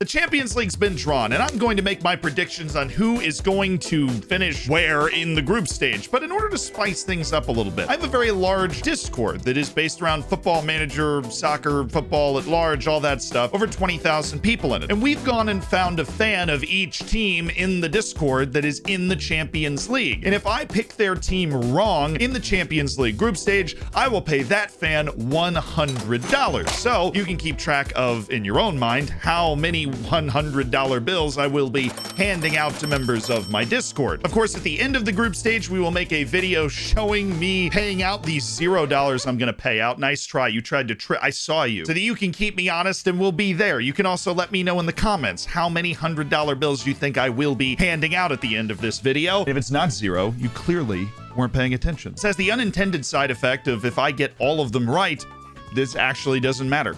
The Champions League's been drawn, and I'm going to make my predictions on who is going to finish where in the group stage. But in order to spice things up a little bit, I have a very large Discord that is based around football manager, soccer, football at large, all that stuff. Over 20,000 people in it. And we've gone and found a fan of each team in the Discord that is in the Champions League. And if I pick their team wrong in the Champions League group stage, I will pay that fan $100. So you can keep track of, in your own mind, how many $100 bills I will be handing out to members of my Discord. Of course, at the end of the group stage, we will make a video showing me paying out these $0 I'm going to pay out. Nice try. You tried to I saw you. So that you can keep me honest and we'll be there. You can also let me know in the comments how many $100 bills you think I will be handing out at the end of this video. If it's not zero, you clearly weren't paying attention. It says the unintended side effect of if I get all of them right, this actually doesn't matter.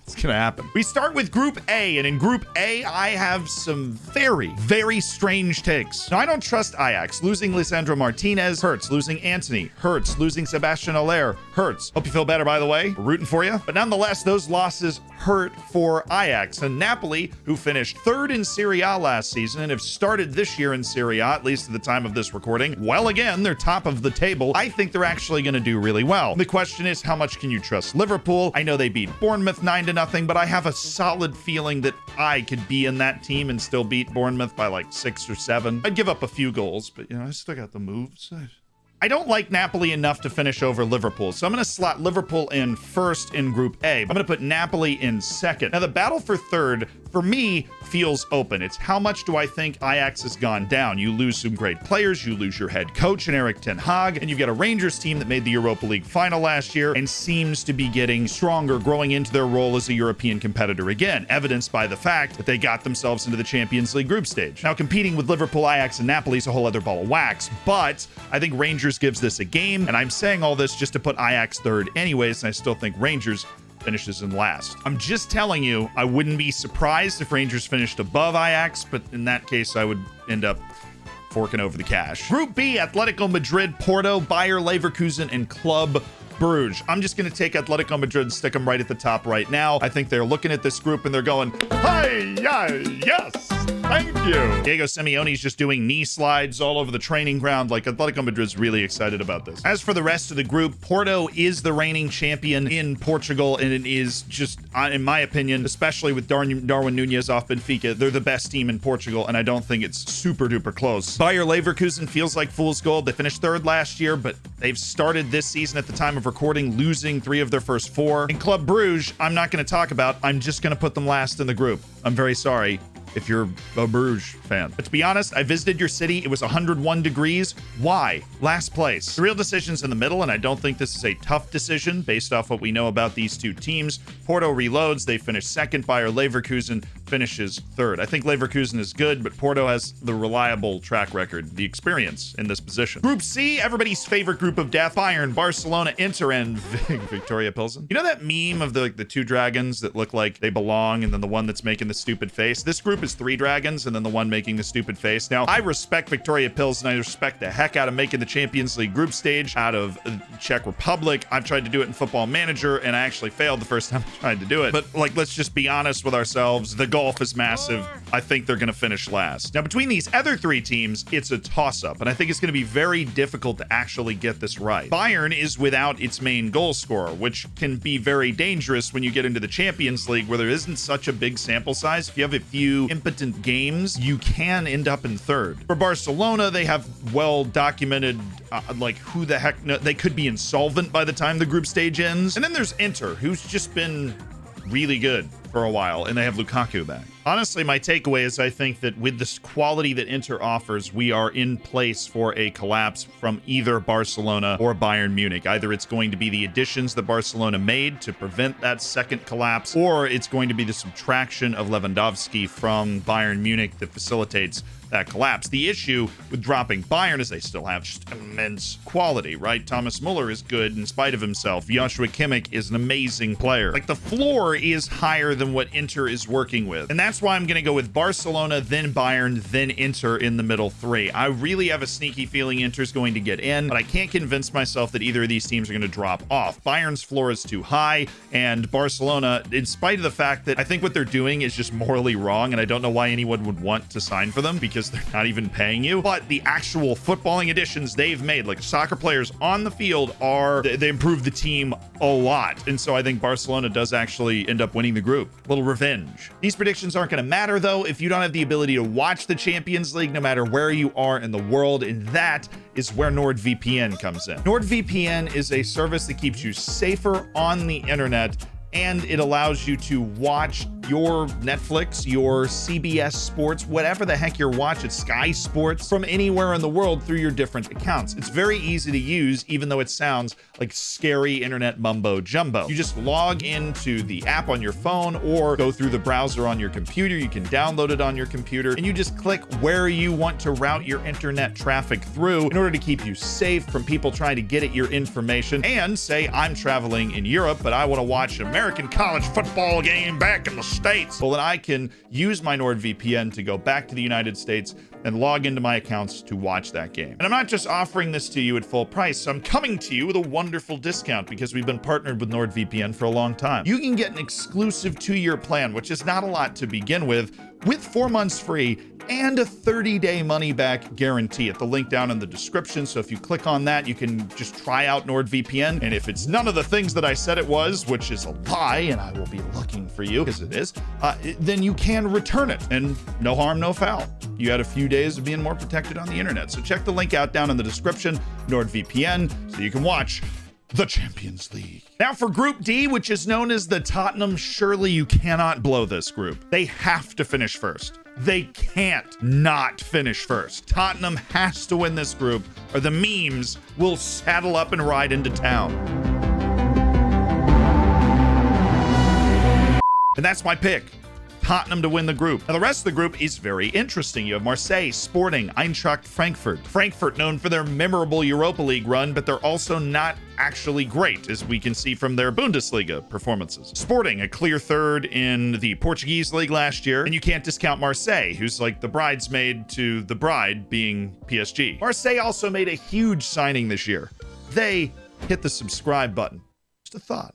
It's gonna happen. We start with Group A, and in Group A, I have some very, very strange takes. Now, I don't trust Ajax. Losing Lisandro Martinez hurts. Losing Antony hurts. Losing Sebastian Aller hurts. Hope you feel better, by the way. We're rooting for you. But nonetheless, those losses hurt for Ajax. And Napoli, who finished third in Serie A last season and have started this year in Serie A, at least at the time of this recording, well, again, they're top of the table. I think they're actually going to do really well. The question is, how much can you trust Liverpool? I know they beat Bournemouth 9-0, but I have a solid feeling that I could be in that team and still beat Bournemouth by like 6 or 7. I'd give up a few goals, but, I still got the moves. I don't like Napoli enough to finish over Liverpool, so I'm going to slot Liverpool in first in Group A. I'm going to put Napoli in second. Now, the battle for third, for me, feels open. It's how much do I think Ajax has gone down? You lose some great players, you lose your head coach in Erik ten Hag, and you've got a Rangers team that made the Europa League final last year and seems to be getting stronger, growing into their role as a European competitor again, evidenced by the fact that they got themselves into the Champions League group stage. Now, competing with Liverpool, Ajax, and Napoli is a whole other ball of wax, but I think Rangers gives this a game, and I'm saying all this just to put Ajax third anyways, and I still think Rangers finishes in last. I'm just telling you, I wouldn't be surprised if Rangers finished above Ajax, but in that case, I would end up forking over the cash. Group B, Atletico Madrid, Porto, Bayer Leverkusen, and Club Bruges. I'm just going to take Atletico Madrid and stick them right at the top right now. I think they're looking at this group and they're going, hi, yeah, yes, thank you. Diego Simeone's just doing knee slides all over the training ground. Like, Atletico Madrid's really excited about this. As for the rest of the group, Porto is the reigning champion in Portugal, and it is just, in my opinion, especially with Darwin Núñez off Benfica, they're the best team in Portugal, and I don't think it's super duper close. Bayer Leverkusen feels like fool's gold. They finished third last year, but they've started this season at the time of recording losing 3 of their first 4. And Club Bruges, I'm not going to talk about. I'm just going to put them last in the group. I'm very sorry if you're a Bruges fan. But to be honest, I visited your city. It was 101 degrees. Why? Last place. The real decision's in the middle, and I don't think this is a tough decision based off what we know about these two teams. Porto reloads. They finish second. Bayer Leverkusen finishes third. I think Leverkusen is good, but Porto has the reliable track record, the experience in this position. Group C, everybody's favorite group of death: Bayern, Barcelona, Inter, and Victoria Pilsen. You know that meme of the two dragons that look like they belong, and then the one that's making the stupid face? This group is 3 dragons, and then the one making the stupid face. Now, I respect Victoria Pilsen. I respect the heck out of making the Champions League group stage out of Czech Republic. I've tried to do it in Football Manager, and I actually failed the first time I tried to do it. But, like, let's just be honest with ourselves. The golf is massive. I think they're going to finish last. Now, between these other 3 teams, it's a toss-up, and I think it's going to be very difficult to actually get this right. Bayern is without its main goal scorer, which can be very dangerous when you get into the Champions League, where there isn't such a big sample size. If you have a few impotent games, you can end up in third. For Barcelona, they have well-documented, like, who the heck, they could be insolvent by the time the group stage ends. And then there's Inter, who's just been really good for a while, and they have Lukaku back. Honestly, my takeaway is I think that with this quality that Inter offers, we are in place for a collapse from either Barcelona or Bayern Munich. Either it's going to be the additions that Barcelona made to prevent that second collapse, or it's going to be the subtraction of Lewandowski from Bayern Munich that facilitates that collapse. The issue with dropping Bayern is they still have just immense quality, right? Thomas Muller is good in spite of himself. Joshua Kimmich is an amazing player. Like, the floor is higher than what Inter is working with. And that's why I'm going to go with Barcelona, then Bayern, then Inter in the middle three. I really have a sneaky feeling Inter's going to get in, but I can't convince myself that either of these teams are going to drop off. Bayern's floor is too high, and Barcelona, in spite of the fact that I think what they're doing is just morally wrong, and I don't know why anyone would want to sign for them because they're not even paying you, but the actual footballing additions they've made, like soccer players on the field, they improve the team a lot. And so I think Barcelona does actually end up winning the group. A little revenge. These predictions aren't going to matter though if you don't have the ability to watch the Champions League no matter where you are in the world, and that is where NordVPN comes in. NordVPN is a service that keeps you safer on the internet, and it allows you to watch your Netflix, your CBS Sports, whatever the heck you're watching, Sky Sports, from anywhere in the world through your different accounts. It's very easy to use, even though it sounds like scary internet mumbo jumbo. You just log into the app on your phone or go through the browser on your computer. You can download it on your computer, and you just click where you want to route your internet traffic through in order to keep you safe from people trying to get at your information. And say I'm traveling in Europe, but I want to watch an American college football game back in the States. Well, then I can use my NordVPN to go back to the United States and log into my accounts to watch that game. And I'm not just offering this to you at full price. I'm coming to you with a wonderful discount because we've been partnered with NordVPN for a long time. You can get an exclusive 2-year plan, which is not a lot to begin with 4 months free and a 30-day money-back guarantee at the link down in the description. So if you click on that, you can just try out NordVPN. And if it's none of the things that I said it was, which is a lie, and I will be looking for you because it is, then you can return it. And no harm, no foul. You had a few days of being more protected on the internet. So check the link out down in the description, NordVPN, so you can watch the Champions League. Now for Group D, which is known as the Tottenham, surely you cannot blow this group. They have to finish first. They can't not finish first. Tottenham has to win this group, or the memes will saddle up and ride into town. And that's my pick. Tottenham to win the group. Now, the rest of the group is very interesting. You have Marseille, Sporting, Eintracht Frankfurt. Frankfurt known for their memorable Europa League run, but they're also not actually great, as we can see from their Bundesliga performances. Sporting, a clear third in the Portuguese league last year, and you can't discount Marseille, who's like the bridesmaid to the bride being PSG. Marseille also made a huge signing this year. They hit the subscribe button. Just a thought.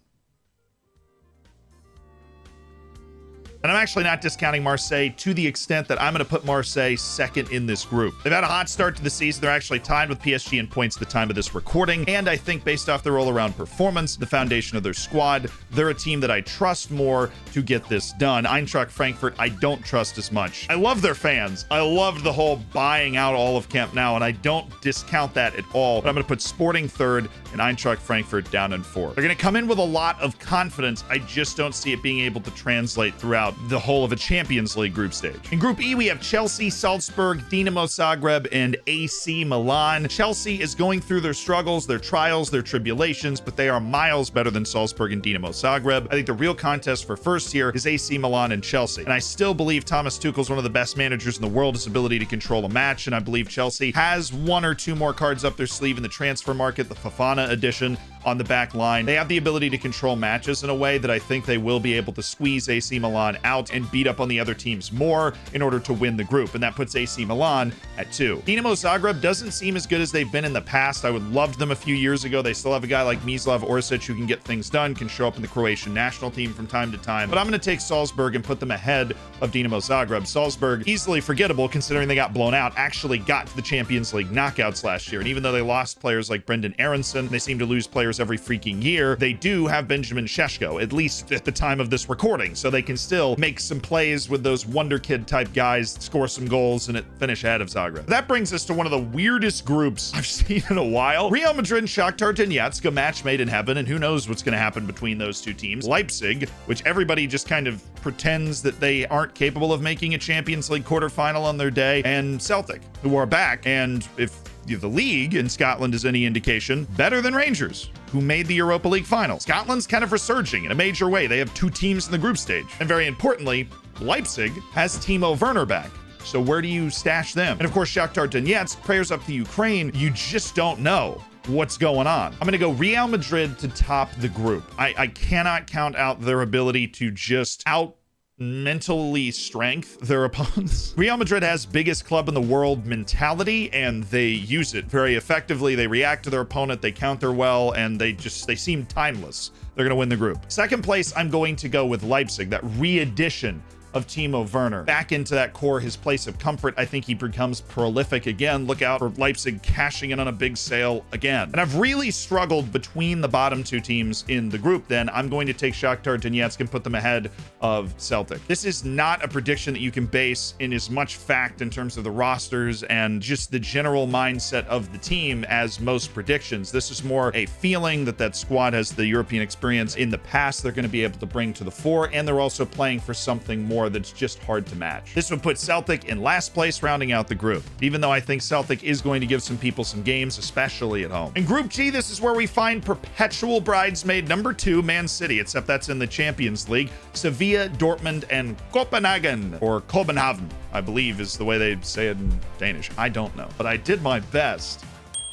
And I'm actually not discounting Marseille to the extent that I'm going to put Marseille second in this group. They've had a hot start to the season. They're actually tied with PSG in points at the time of this recording. And I think based off their all-around performance, the foundation of their squad, they're a team that I trust more to get this done. Eintracht Frankfurt, I don't trust as much. I love their fans. I loved the whole buying out all of Camp Nou, and I don't discount that at all. But I'm going to put Sporting third and Eintracht Frankfurt down in fourth. They're going to come in with a lot of confidence. I just don't see it being able to translate throughout the whole of a Champions League group stage. In Group E, we have Chelsea, Salzburg, Dinamo Zagreb, and AC Milan. Chelsea is going through their struggles, their trials, their tribulations, but they are miles better than Salzburg and Dinamo Zagreb. I think the real contest for first here is AC Milan and Chelsea. And I still believe Thomas Tuchel's one of the best managers in the world, his ability to control a match, and I believe Chelsea has 1 or 2 more cards up their sleeve in the transfer market, the Fofana edition on the back line. They have the ability to control matches in a way that I think they will be able to squeeze AC Milan out and beat up on the other teams more in order to win the group, and that puts AC Milan at 2. Dinamo Zagreb doesn't seem as good as they've been in the past. I would love them a few years ago. They still have a guy like Mislav Orsic who can get things done, can show up in the Croatian national team from time to time, but I'm going to take Salzburg and put them ahead of Dinamo Zagreb. Salzburg, easily forgettable considering they got blown out, actually got to the Champions League knockouts last year, and even though they lost players like Brendan Aronson, they seem to lose players every freaking year, they do have Benjamin Šeško, at least at the time of this recording, so they can still make some plays with those wonder kid type guys, score some goals, and finish ahead of Zagreb. That brings us to one of the weirdest groups I've seen in a while. Real Madrid and Shakhtar Donetsk, a match made in heaven, and who knows what's going to happen between those two teams. Leipzig, which everybody just kind of pretends that they aren't capable of making a Champions League quarterfinal on their day, and Celtic, who are back, and if the league in Scotland is any indication, better than Rangers, who made the Europa League final. Scotland's kind of resurging in a major way. They have 2 teams in the group stage. And very importantly, Leipzig has Timo Werner back. So where do you stash them? And of course, Shakhtar Donetsk, prayers up to Ukraine. You just don't know what's going on. I'm going to go Real Madrid to top the group. I cannot count out their ability to just out mentally strength their opponents. Real Madrid has biggest club in the world mentality, and they use it very effectively. They react to their opponent, they counter well, and they seem timeless. They're going to win the group. Second place, I'm going to go with Leipzig, that re-edition of Timo Werner. Back into that core, his place of comfort. I think he becomes prolific again. Look out for Leipzig cashing in on a big sale again. And I've really struggled between the bottom two teams in the group. Then I'm going to take Shakhtar Donetsk and put them ahead of Celtic. This is not a prediction that you can base in as much fact in terms of the rosters and just the general mindset of the team as most predictions. This is more a feeling that that squad has the European experience in the past they're going to be able to bring to the fore, and they're also playing for something more that's just hard to match. This would put Celtic in last place, rounding out the group, even though I think Celtic is going to give some people some games, especially at home. In Group G, this is where we find perpetual bridesmaid number 2, Man City, except that's in the Champions League. Sevilla, Dortmund, and Copenhagen, or Copenhagen, I believe is the way they say it in Danish. I don't know, but I did my best.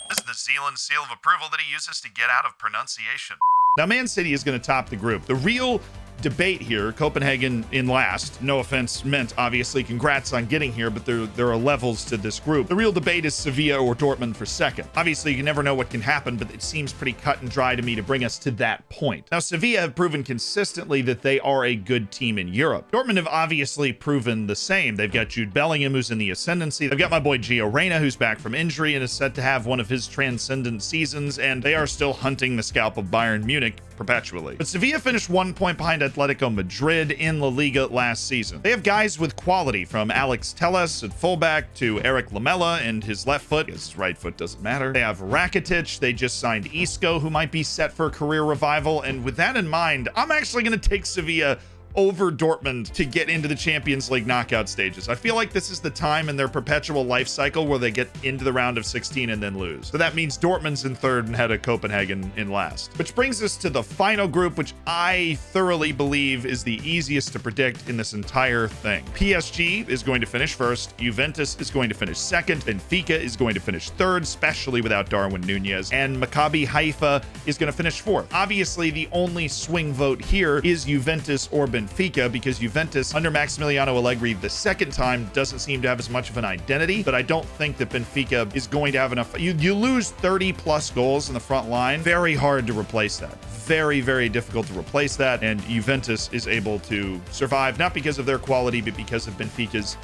This is the Zealand seal of approval that he uses to get out of pronunciation. Now, Man City is going to top the group. The real debate here, Copenhagen in last. No offense meant, obviously. Congrats on getting here, but there are levels to this group. The real debate is Sevilla or Dortmund for second. Obviously, you never know what can happen, but it seems pretty cut and dry to me to bring us to that point. Now, Sevilla have proven consistently that they are a good team in Europe. Dortmund have obviously proven the same. They've got Jude Bellingham, who's in the ascendancy. They've got my boy Gio Reyna, who's back from injury and is set to have one of his transcendent seasons, and they are still hunting the scalp of Bayern Munich perpetually. But Sevilla finished 1 point behind Atletico Madrid in La Liga last season. They have guys with quality, from Alex Telles at fullback to Eric Lamela and his left foot. His right foot doesn't matter. They have Rakitic. They just signed Isco, who might be set for a career revival. And with that in mind, I'm actually going to take Sevilla over Dortmund to get into the Champions League knockout stages. I feel like this is the time in their perpetual life cycle where they get into the round of 16 and then lose. So that means Dortmund's in third and head of Copenhagen in last. Which brings us to the final group, which I thoroughly believe is the easiest to predict in this entire thing. PSG is going to finish first. Juventus is going to finish second. Benfica is going to finish third, especially without Darwin Nunez. And Maccabi Haifa is going to finish fourth. Obviously, the only swing vote here is Juventus or Benfica, because Juventus under Maximiliano Allegri the second time doesn't seem to have as much of an identity, but I don't think that Benfica is going to have enough. You lose 30 plus goals in the front line, very hard to replace that. Very, very difficult to replace that, and Juventus is able to survive, not because of their quality, but because of Benfica's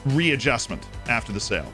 readjustment after the sale.